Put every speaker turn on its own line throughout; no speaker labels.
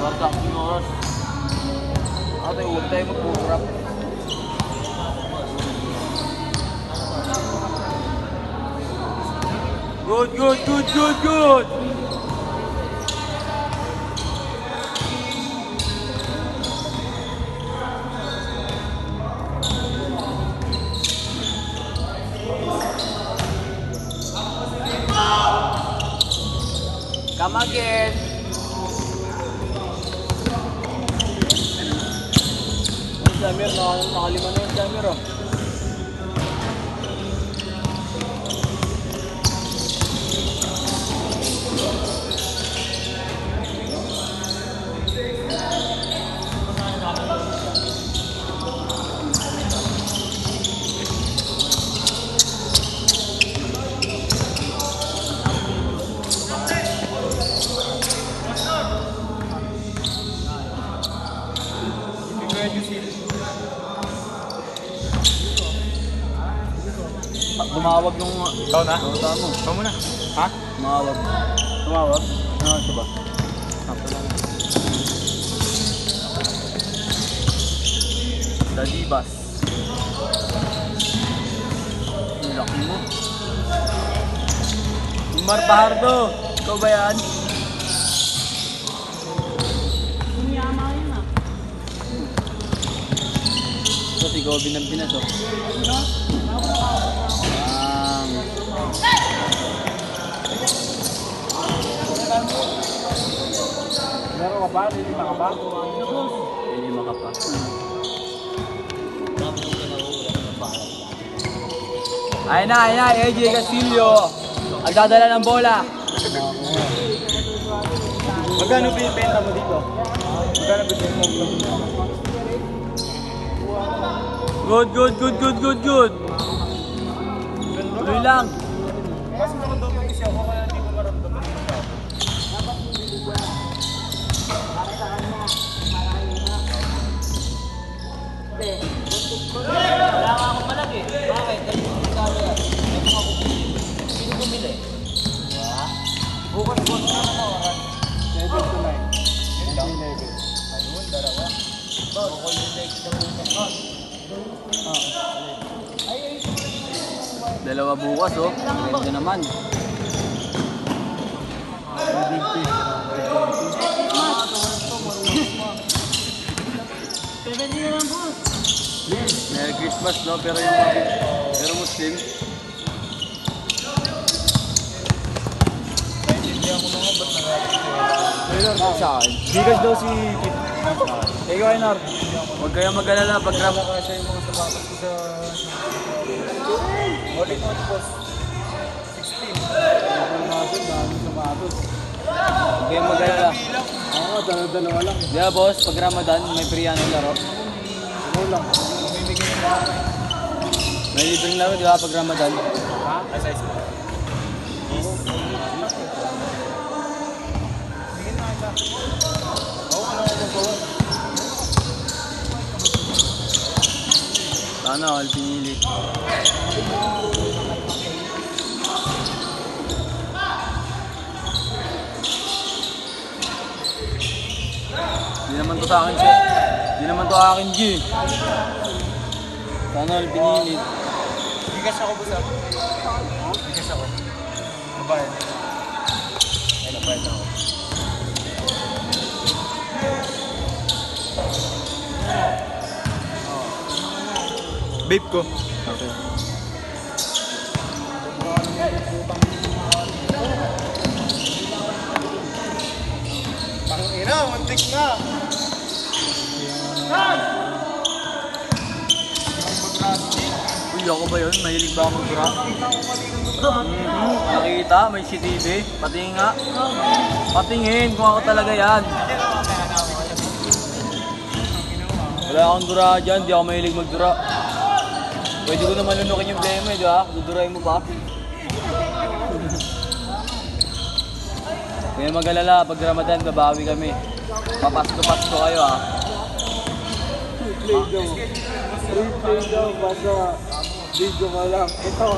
Bardak Sinoros. Ate, utay mo program. Good. Come again. Samir, nakalima na yung Samir, oh. Tumawag yung... Ikaw na? Ikaw muna. Ha? Tumawag? Ano ito ba? Dadibas. Ang laki mo. Umar Pahardo. Ikaw ba yan?
Umiyama yun ah.
Ito, tigaw binambinas oh.
Meron ka ba? Lilima ka ba?
Lilima ka pa. Ayun na, AJ Castillo. Ang dadala ng bola.
Magkano binibenta mo dito? Magkano binibenta mo dito?
Good. Tuloy lang.
Mas nakadoming kasi ako kaya hindi ko maramdaman yung tao.
Wala ka akong palag eh. Bakit? Dahil yung regalo yan. May mga bumili. Sino bumili?
Bukas na natawaran. 7 to 9. Yun lang? 11. Ayun, dalawa.
Bukol yung leg na bukas nun.
Dalawa bukas oh. Ganda naman.
Pwede na lang boss.
Merry Christmas no, pero Muslim.
Naintindihan ko naman ba't nagalit
Taylor, sa akin.
Bigas daw si Kit.
Ikaw, Einar. Huwag kayong mag-alala pag
Wala kasi yung mga sapatos ko sa... Ulit mo ito, boss. 16. Dami sapatos.
Huwag kayong mag-alala.
Oo, dalawa lang.
Di ba boss, pag Ramadan, may free ano laro.
Ano lang. Mamimigay na.
May libreng laro, di ba, pag Ramadan?
Ha? Size mo? Yes. Bigyan na kita. Oo, ano ako magawa?
Sana all pinilit. Di naman to sa akin, Sir. Di naman to akin, G. Sana all pinilit.
Bigas ako, boss. Bigas ako. Mabayad. Ay, nabayad ako. Babe ko. Okay. Tangina, muntik na.
Uy, ako ba yun? Mahilig ba ako mag-dura? Nakita, may CCTV. Patingin nga. Patingin kung ako talaga yan. Wala akong dura dyan, di ako mahilig mag-dura. Pwede ko naman lunukin yung blema eh, di ba? Dudurahin mo ba? Kaya mag-alala, pag Ramadan, babawi kami. Papasko-pasko kayo ha.
Replay daw, basta video ka lang. Ito,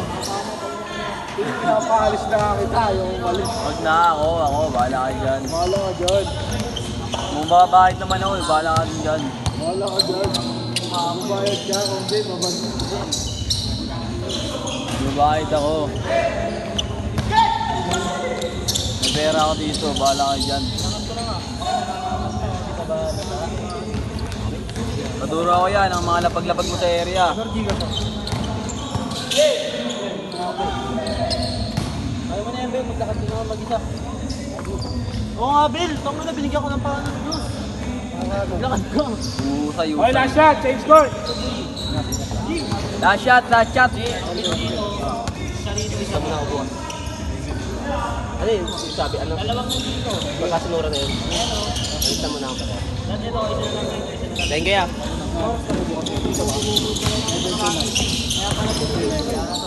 pinapaalis na kita, yung umalis.
Huwag na ako, bahala ka dyan.
Mahala ka dyan.
Kung Magbabahid naman ako eh. Bahala ka din dyan.
Wala ka dyan. Mabayad ka kung hindi, mabalik ka.
Magbabahid ako. May pera ako dito. Bahala ka dyan. Paduro ako yan. Ang mga lapag-lapag mo sa area.
Ayaw mo na yan, Bel. Maglakad din naman mag-isa. Oo nga, Bel. Tama na, binigyan ko ng pangalan ng Diyos. Maglakad ka.
Usay,
Okay,
usay.
last shot. Change court.
Last shot, last shot.
Isa mo na ako buwan. Ano yun? Sabi, ano? Dalawang dito. Magkasunura na yun. Isa mo na ako. Thank you,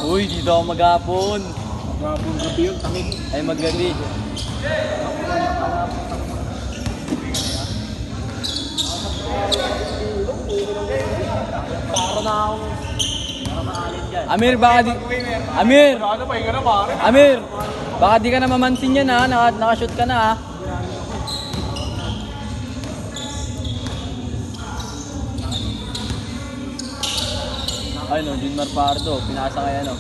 Uy, dito ako maghapon.
Maghapon gabi yun, tangin.
Ay, maggabi.
Para na akong... Para maalin dyan.
Amir, baka di... Amir!
Ano pa, higa na pare?
Amir! Baka di ka na mamansin yan ha. Nakashoot ka na ha. Ay no, Junmar Pardo. Pinasa kaya no.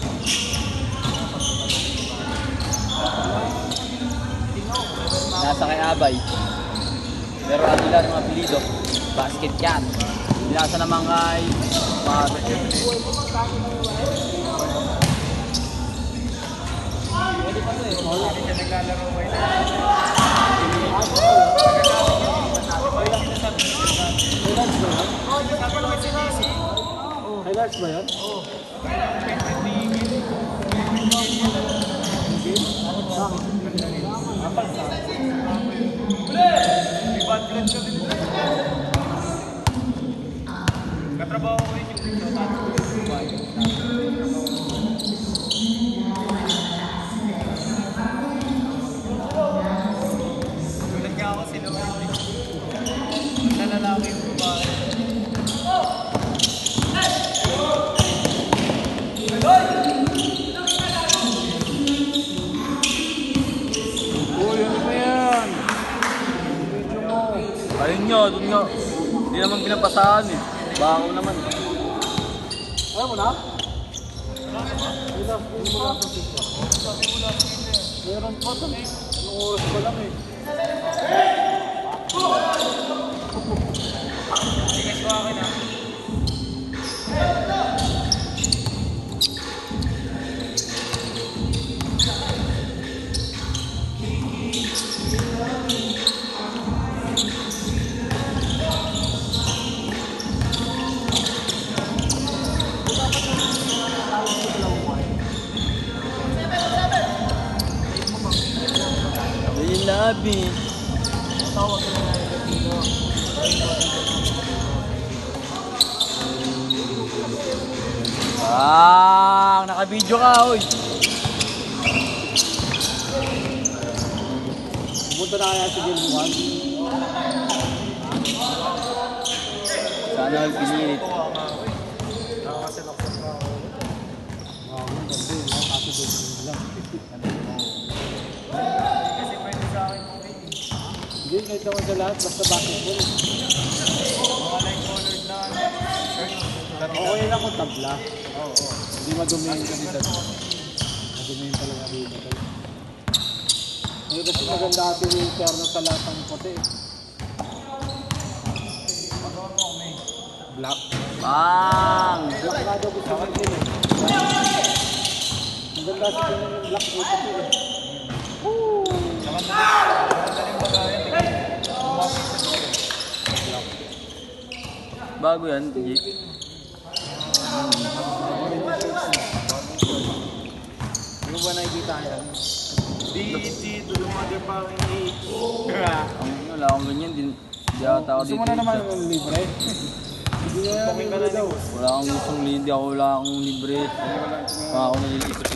Pinasa kay Abay. Pero Aguilar ang apelido. Basket yan. Pinasa naman kay Pardo.
Highlights ba yan? Oo. Katrabaho ko yun sulat nga ako sila nalalaki yung babae. Uy, ano ba yan? Video mo.
Ayun nga, doon nga. Hindi naman pinapasahan eh. Bako naman.
Ayaw mo na? Meron pa ito eh. Anong oras pa lang eh. Tigas ko akin ah.
Ayun labi. Naka-video ka, oy.
Pumunta na kaya si Game 1.
Sana all pinilit.
Hindi, kahit naman sa lahat, basta basketball. Okay lang kung tabla. Hindi madumihin kami dito. Madumihin talaga dito. Ngayon kasi maganda ating yung terno sa lahat ng puti. Black.
Bang!
Black nga daw gusto ng din eh. Ang ganda sa kanya yung black dito eh.
Bago yan, TJ.
Ano ba nakikita yan? Dito the mother fucking age.
Wala akong ganyan. Di ata ako
Gusto
dito.
mo na naman ng libre? Hindi na naman libre daw.
Wala akong gustong libre. Wala akong libre. Baka ako nalilibre.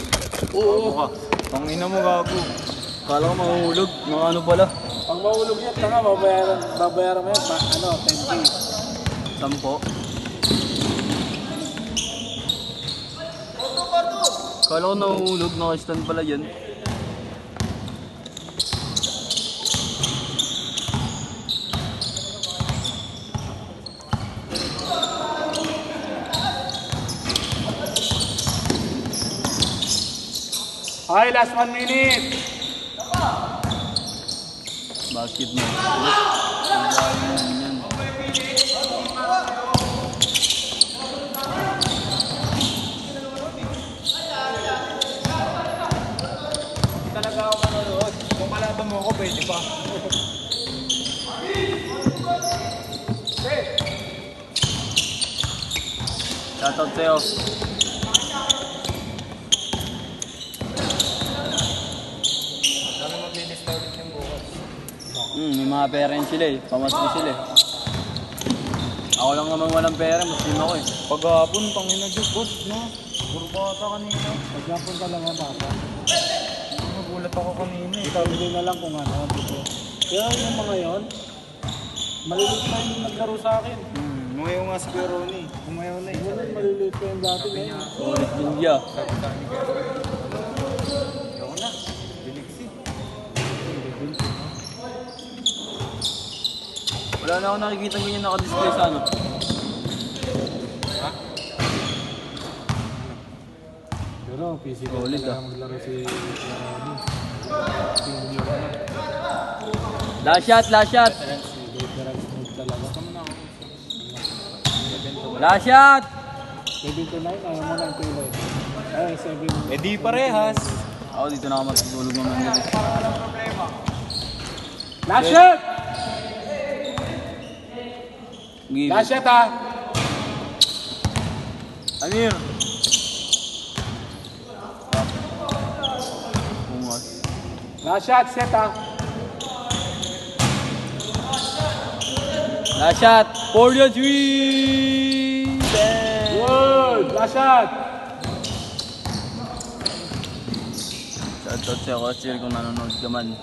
Oo.
Pangina mo gago. Kala ko mahuhulog. Mga ano pala.
Pag mahulog yan, tanga, babayaran mo yan, 10K.
10. Kala ko nahuhulog. Naka-stand pala yan.
Okay, last 1 minute.
Basket mo. Ang layo yan.
Talaga ako manonood. Kung kalaban mo ako, pwede pa.
Shoutout sa'yo.
Dami maglinis tayo ulit yung bukas.
May mga parents sila eh. Pamasko sila eh. Ako lang naman walang pera, Muslim ako eh.
Paghapon, pangina Diyos, boss, no? Burbata kanina. Paghapon ka lang ang bata. Nagulat ako kanina eh. Sabi ko na lang kung ano. Dito. Kaya yung mga yon, maliliit na yung naglaro sa akin. Umayaw nga si Peroni. Umayaw na eh. Maliliit pa yung dati ngayon.
Ulit India.
Sabi sa akin kaya. Ayoko na. Biliksi.
Wala na ako nakikita ganyan naka-display sa ano.
Pero physical
Ulit,
talaga
ah.
maglaro si Peroni.
Last shot, last shot.
Si Veteran Smooth talaga.
Last shot!
7 to 9, ayaw mo ng tuloy. Ay, 7.
Eh di parehas.
Ako dito na ako matutulog naman gabi.
Last shot!
Give
Last
it.
shot ha!
Amir! Pungas.
Last shot, set ha!
Last shot! For the three! Bang!
Good! Last shot!
Shoutout sa'yo, Coach Sir, kung nanonood ka man.